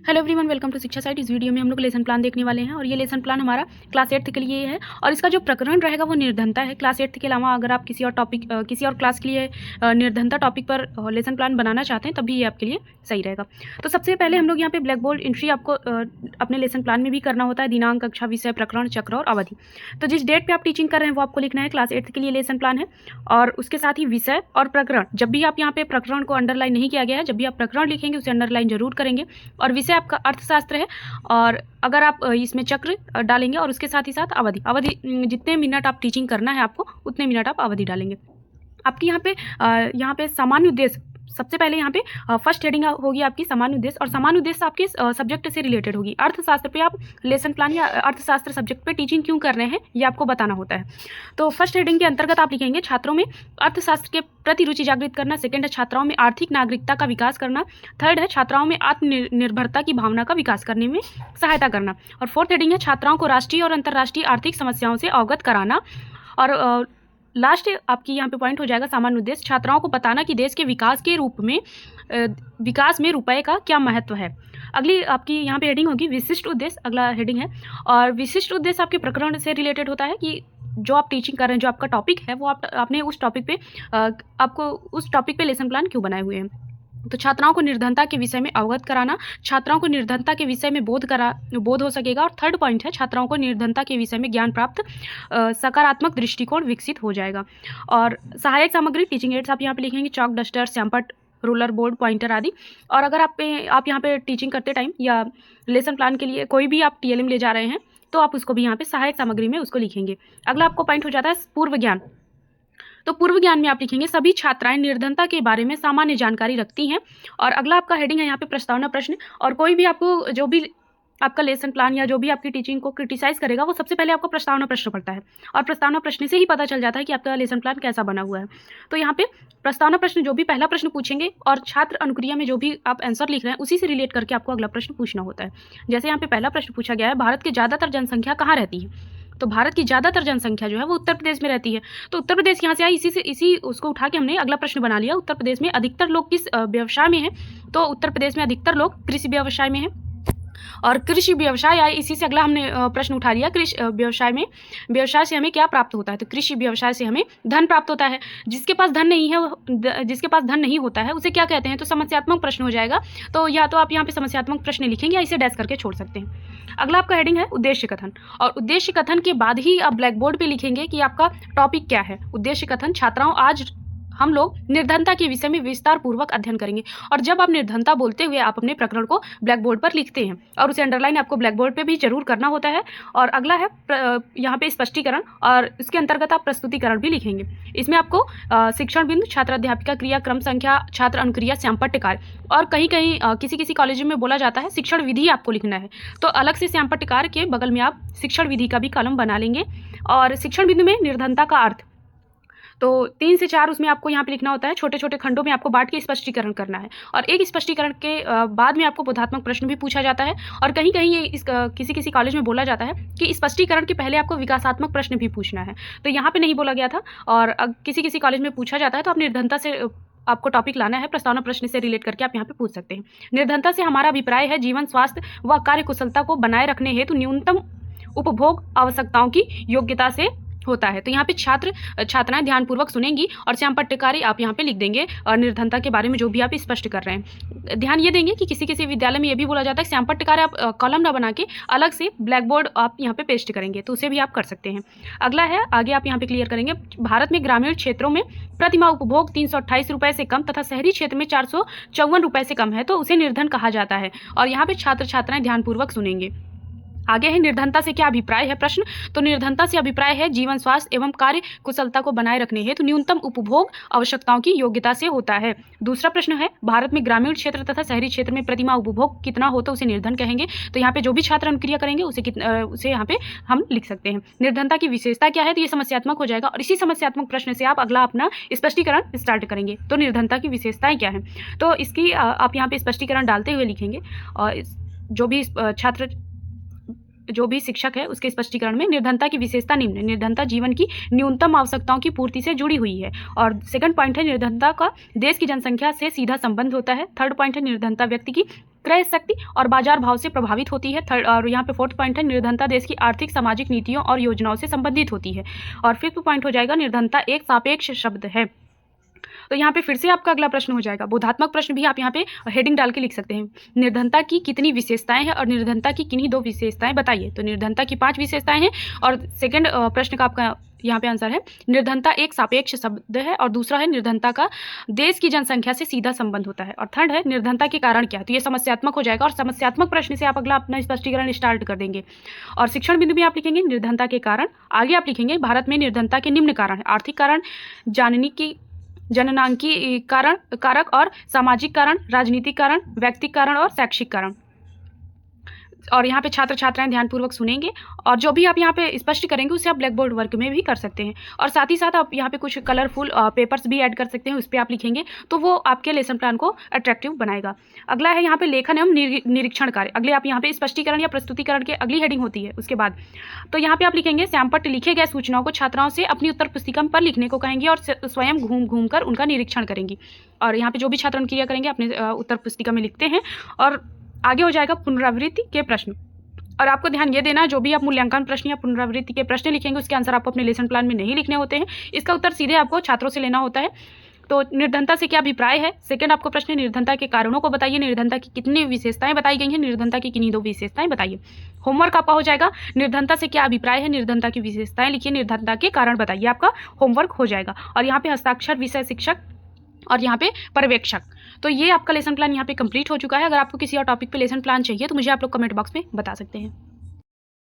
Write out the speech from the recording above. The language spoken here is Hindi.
हेलो एवरीवन, वेलकम टू शिक्षा साइट। इस वीडियो में हम लोग लेसन प्लान देखने वाले हैं और ये लेसन प्लान हमारा क्लास 8 के लिए है और इसका जो प्रकरण रहेगा वो निर्धनता है। क्लास 8 के अलावा अगर आप किसी और टॉपिक किसी और क्लास के लिए निर्धनता टॉपिक पर लेसन प्लान बनाना चाहते हैं तब भी ये आपके लिए सही रहेगा। तो सबसे पहले हम लोग यहाँ पे ब्लैक बोर्ड एंट्री आपको अपने लेसन प्लान में भी करना होता है। दिनांक, कक्षा, विषय, प्रकरण, चक्र और अवधि। तो जिस डेट पर आप टीचिंग कर रहे हैं वो आपको लिखना है। क्लास 8 के लिए लेसन प्लान है और उसके साथ ही विषय और प्रकरण। जब भी आप यहाँ पे प्रकरण को अंडरलाइन नहीं किया गया है, जब भी आप प्रकरण लिखेंगे उसे अंडरलाइन जरूर करेंगे। और विषय आपका अर्थशास्त्र है और अगर आप इसमें चक्र डालेंगे और उसके साथ ही साथ अवधि जितने मिनट आप टीचिंग करना है आपको उतने मिनट आप अवधि डालेंगे। आपकी यहाँ पे सामान्य उद्देश्य सबसे पहले यहाँ पे फर्स्ट हेडिंग होगी आपकी सामान्य उद्देश्य और सामान्य उद्देश्य आपके सब्जेक्ट से रिलेटेड होगी। अर्थशास्त्र पे आप लेसन प्लान या अर्थशास्त्र सब्जेक्ट पे टीचिंग क्यों कर रहे हैं ये आपको बताना होता है। तो फर्स्ट हेडिंग के अंतर्गत आप लिखेंगे छात्रों में अर्थशास्त्र के प्रति रुचि जागृत करना। सेकेंड है छात्राओं में आर्थिक नागरिकता का विकास करना। थर्ड है छात्राओं में आत्मनिर्भरता की भावना का विकास करने में सहायता करना। और फोर्थ हेडिंग है छात्राओं को राष्ट्रीय और अंतर्राष्ट्रीय आर्थिक समस्याओं से अवगत कराना। और लास्ट आपकी यहाँ पे पॉइंट हो जाएगा सामान्य उद्देश्य, छात्राओं को बताना कि देश के विकास के रूप में विकास में रुपए का क्या महत्व है। अगली आपकी यहाँ पे हेडिंग होगी विशिष्ट उद्देश्य, अगला हेडिंग है। और विशिष्ट उद्देश्य आपके प्रकरण से रिलेटेड होता है कि जो आप टीचिंग कर रहे हैं, जो आपका टॉपिक है वो आपने उस टॉपिक पे आपको उस टॉपिक पे लेसन प्लान क्यों बनाए हुए हैं। तो छात्राओं को निर्धनता के विषय में अवगत कराना, छात्राओं को निर्धनता के विषय में बोध हो सकेगा। और थर्ड पॉइंट है छात्राओं को निर्धनता के विषय में ज्ञान प्राप्त सकारात्मक दृष्टिकोण विकसित हो जाएगा। और सहायक सामग्री टीचिंग एड्स आप यहाँ पे लिखेंगे, चॉक, डस्टर, सैम्पट, रोलर, बोर्ड, पॉइंटर आदि। और अगर आप यहाँ पे टीचिंग करते टाइम या लेसन प्लान के लिए कोई भी आप TLM ले जा रहे हैं तो आप उसको भी यहाँ पे सहायक सामग्री में उसको लिखेंगे। अगला आपको पॉइंट हो जाता है पूर्व ज्ञान। तो पूर्व ज्ञान में आप लिखेंगे सभी छात्राएं निर्धनता के बारे में सामान्य जानकारी रखती हैं। और अगला आपका हेडिंग है यहाँ पे प्रस्तावना प्रश्न। और कोई भी आपको जो भी आपका लेसन प्लान या जो भी आपकी टीचिंग को क्रिटिसाइज करेगा वो सबसे पहले आपको प्रस्तावना प्रश्न पढ़ता है और प्रस्तावना प्रश्न से ही पता चल जाता है कि आपका लेसन प्लान कैसा बना हुआ है। तो यहाँ पे प्रस्तावना प्रश्न जो भी पहला प्रश्न पूछेंगे और छात्र अनुक्रिया में जो भी आप आंसर लिख रहे हैं उसी से रिलेट करके आपको अगला प्रश्न पूछना होता है। जैसे यहाँ पे पहला प्रश्न पूछा गया है, भारत की ज़्यादातर जनसंख्या कहाँ रहती है। तो भारत की ज़्यादातर जनसंख्या जो है वो उत्तर प्रदेश में रहती है। तो उत्तर प्रदेश यहाँ से आई, इसी उसको उठा के हमने अगला प्रश्न बना लिया। उत्तर प्रदेश में अधिकतर लोग किस व्यवसाय में हैं। तो उत्तर प्रदेश में अधिकतर लोग कृषि व्यवसाय में हैं और कृषि व्यवसाय आए, इसी से अगला हमने प्रश्न उठा लिया। कृषि व्यवसाय से हमें क्या प्राप्त होता है। तो कृषि व्यवसाय से हमें धन प्राप्त होता है। जिसके पास धन नहीं होता है उसे क्या कहते हैं। तो समस्यात्मक प्रश्न हो जाएगा। तो या तो आप यहाँ पे समस्यात्मक प्रश्न लिखेंगे या इसे डैश करके छोड़ सकते हैं। अगला आपका हेडिंग है उद्देश्य कथन। और उद्देश्य कथन के बाद ही आप ब्लैक बोर्ड पे लिखेंगे कि आपका टॉपिक क्या है। उद्देश्य कथन, छात्राओं आज हम लोग निर्धनता के विषय में विस्तार पूर्वक अध्ययन करेंगे। और जब आप निर्धनता बोलते हुए आप अपने प्रकरण को ब्लैक बोर्ड पर लिखते हैं और उसे अंडरलाइन आपको ब्लैक बोर्ड पे भी जरूर करना होता है। और अगला है यहाँ पे स्पष्टीकरण और इसके अंतर्गत आप प्रस्तुतिकरण भी लिखेंगे। इसमें आपको शिक्षण बिंदु, छात्र अध्यापिका क्रिया, क्रम संख्या, छात्र अनुक्रिया, श्यामपट्ट कार्य और कहीं किसी कॉलेज में बोला जाता है शिक्षण विधि आपको लिखना है। तो अलग से श्यामपट्ट कार्य के बगल में आप शिक्षण विधि का भी कॉलम बना लेंगे। और शिक्षण बिंदु में निर्धनता का अर्थ, तो 3 से 4 उसमें आपको यहाँ पे लिखना होता है। छोटे छोटे खंडों में आपको बांट के स्पष्टीकरण करना है। और एक स्पष्टीकरण के बाद में आपको बोधात्मक प्रश्न भी पूछा जाता है। और कहीं ये किसी कॉलेज में बोला जाता है कि स्पष्टीकरण के पहले आपको विकासात्मक प्रश्न भी पूछना है। तो यहाँ पे नहीं बोला गया था और किसी कॉलेज में पूछा जाता है तो आप निर्धनता से आपको टॉपिक लाना है, प्रस्तावना प्रश्न से रिलेट करके आप यहाँ पे पूछ सकते हैं। निर्धनता से हमारा अभिप्राय है जीवन, स्वास्थ्य व कार्य कुशलता को बनाए रखने हेतु न्यूनतम उपभोग आवश्यकताओं की योग्यता से होता है। तो यहाँ पे छात्राएं ध्यानपूर्वक सुनेंगी और श्यामपट्ट कार्य आप यहाँ पे लिख देंगे और निर्धनता के बारे में जो भी आप स्पष्ट कर रहे हैं। ध्यान ये देंगे कि किसी विद्यालय में ये भी बोला जाता है श्यामपट्ट कार्य आप कॉलम ना बना के अलग से ब्लैक बोर्ड आप यहाँ पे पेस्ट करेंगे, तो उसे भी आप कर सकते हैं। अगला है, आगे आप यहाँ पे क्लियर करेंगे, भारत में ग्रामीण क्षेत्रों में प्रतिमाह उपभोग 328 रुपये से कम तथा शहरी क्षेत्र में 454 रुपये से कम है तो उसे निर्धन कहा जाता है। और यहाँ पे छात्र छात्राएं ध्यानपूर्वक सुनेंगे। आगे है निर्धनता से क्या अभिप्राय है प्रश्न। तो निर्धनता से अभिप्राय है जीवन, स्वास्थ्य एवं कार्य कुशलता को बनाए रखने हेतु न्यूनतम उपभोग आवश्यकताओं की योग्यता से होता है। दूसरा प्रश्न है भारत में ग्रामीण क्षेत्र तथा शहरी क्षेत्र में प्रतिमाह उपभोग कितना हो तो उसे निर्धन कहेंगे। तो यहाँ पे जो भी छात्र अनुक्रिया करेंगे उसे यहाँ पे हम लिख सकते हैं। निर्धनता की विशेषता क्या है, तो ये समस्यात्मक हो जाएगा और इसी समस्यात्मक प्रश्न से आप अगला अपना स्पष्टीकरण स्टार्ट करेंगे। तो निर्धनता की विशेषताएं क्या है, तो इसकी आप यहाँ पे स्पष्टीकरण डालते हुए लिखेंगे। और जो भी छात्र जो भी शिक्षक है उसके स्पष्टीकरण में निर्धनता की विशेषता निम्न। निर्धनता जीवन की न्यूनतम आवश्यकताओं की पूर्ति से जुड़ी हुई है। और सेकंड पॉइंट है निर्धनता का देश की जनसंख्या से सीधा संबंध होता है। थर्ड पॉइंट है निर्धनता व्यक्ति की क्रय शक्ति और बाजार भाव से प्रभावित होती है। और यहाँ पे फोर्थ पॉइंट है निर्धनता देश की आर्थिक सामाजिक नीतियों और योजनाओं से संबंधित होती है। और फिफ्थ पॉइंट हो जाएगा निर्धनता एक सापेक्ष शब्द है। तो यहाँ पे फिर से आपका अगला प्रश्न हो जाएगा, बोधात्मक प्रश्न भी आप यहाँ पे हेडिंग डाल के लिख सकते हैं। निर्धनता की कितनी विशेषताएं हैं और निर्धनता की किन्हीं 2 विशेषताएं बताइए। तो निर्धनता की 5 विशेषताएं हैं और सेकंड प्रश्न का आपका यहाँ पे आंसर है निर्धनता एक सापेक्ष शब्द है और दूसरा है निर्धनता का देश की जनसंख्या से सीधा संबंध होता है और थर्ड है निर्धनता के कारण क्या है। तो ये समस्यात्मक हो जाएगा और समस्यात्मक प्रश्न से आप अगला अपना स्पष्टीकरण स्टार्ट कर देंगे। और शिक्षण बिंदु में आप लिखेंगे निर्धनता के कारण, आगे आप लिखेंगे भारत में निर्धनता के निम्न कारण है। आर्थिक कारण, जननांकी कारक और सामाजिक कारण, राजनीतिक कारण, व्यक्तिगत कारण और शैक्षिक कारण। और यहाँ पे छात्र छात्राएं ध्यानपूर्वक सुनेंगे और जो भी आप यहाँ पे स्पष्ट करेंगे उसे आप ब्लैक बोर्ड वर्क में भी कर सकते हैं। और साथ ही साथ आप यहाँ पे कुछ कलरफुल पेपर्स भी ऐड कर सकते हैं, उस पर आप लिखेंगे तो वो आपके लेसन प्लान को अट्रैक्टिव बनाएगा। अगला है यहाँ पे लेखन एवं निरीक्षण कार्य। अगले आप यहाँ पे स्पष्टीकरण या प्रस्तुतिकरण के अगली हेडिंग होती है उसके बाद। तो यहाँ पे आप लिखेंगे श्यामपट्ट लिखे गए सूचनाओं को छात्राओं से अपनी उत्तर पुस्तिका पर लिखने को कहेंगे और स्वयं घूम कर उनका निरीक्षण करेंगी। और यहाँ पे जो भी छात्र क्रिया करेंगे अपने उत्तर पुस्तिका में लिखते हैं। और आगे हो जाएगा पुनरावृत्ति के प्रश्न। और आपको ध्यान ये देना, जो भी आप मूल्यांकन प्रश्न या पुनरावृत्ति के प्रश्न लिखेंगे उसके आंसर आपको अपने लेसन प्लान में नहीं लिखने होते हैं, इसका उत्तर सीधे आपको छात्रों से लेना होता है। तो निर्धनता से क्या अभिप्राय है। सेकंड आपको प्रश्न निर्धनता के कारणों को बताइए, निर्धनता की कितनी विशेषताएं बताई गई हैं, निर्धनता की किन्हीं 2 विशेषताएं बताइए। होमवर्क आपका हो जाएगा निर्धनता से क्या अभिप्राय है, निर्धनता की विशेषताएं लिखिए, निर्धनता के कारण बताइए, आपका होमवर्क हो जाएगा। और यहाँ पे हस्ताक्षर विषय शिक्षक और यहाँ पे पर्यवेक्षक। तो ये आपका लेसन प्लान यहाँ पे कंप्लीट हो चुका है। अगर आपको किसी और टॉपिक पे लेसन प्लान चाहिए तो मुझे आप लोग कमेंट बॉक्स में बता सकते हैं।